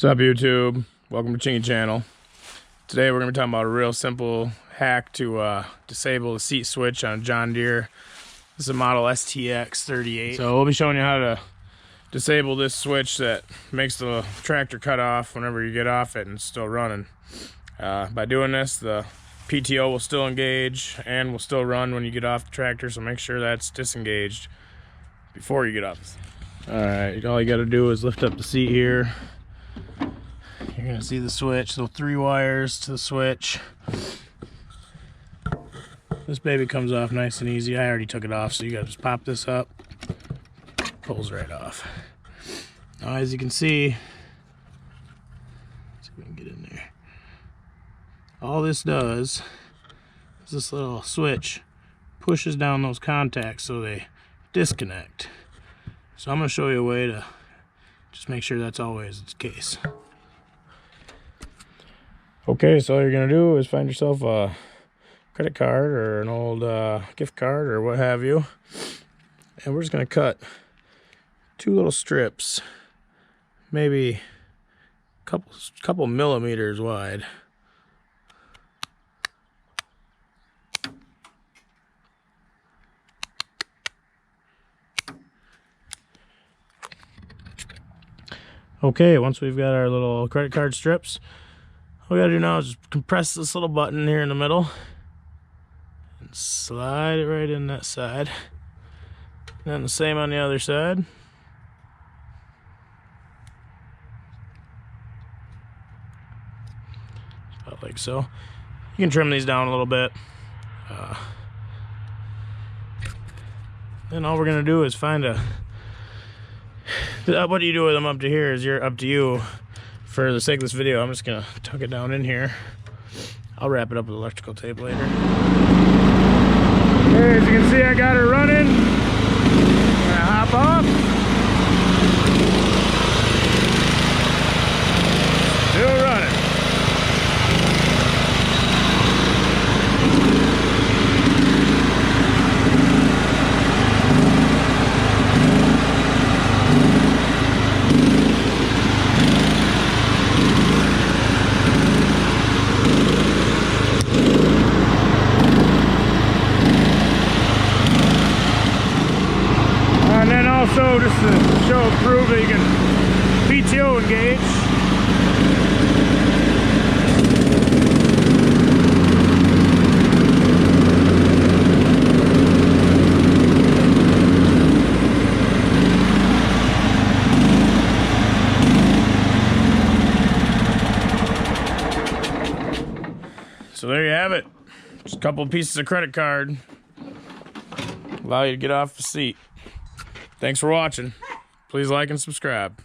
What's up, YouTube? Welcome to Chingy Channel. Today we're going to be talking about a real simple hack to disable the seat switch on a John Deere. This is a model STX-38. So we'll be showing you how to disable this switch that makes the tractor cut off whenever you get off it and it's still running. By doing this, the PTO will still engage and will still run when you get off the tractor, so make sure that's disengaged before you get off. Alright, all you got to do is lift up the seat here. You're going to see the switch, so 3 wires to the switch. This baby comes off nice and easy. I already took it off, so you got to just pop this up. Pulls right off. Now, as you can see, let's see if we can get in there. All this does is this little switch pushes down those contacts so they disconnect. So I'm going to show you a way to just make sure that's always the case. Okay, so all you're going to do is find yourself a credit card or an old gift card or what have you. And we're just going to cut 2 little strips, maybe a couple millimeters wide. Okay, once we've got our little credit card strips, all we gotta do now is just compress this little button here in the middle and slide it right in that side. And then the same on the other side. About like so. You can trim these down a little bit. Then all we're gonna do is find what you do with them up to here is up to you. For the sake of this video, I'm just gonna tuck it down in here. I'll wrap it up with electrical tape later. Hey, as you can see, I got her running. I'm gonna hop off. Still running. Also, just to show and prove that you can PTO engage. So there you have it. Just a couple of pieces of credit card. Allow you to get off the seat. Thanks for watching. Please like and subscribe.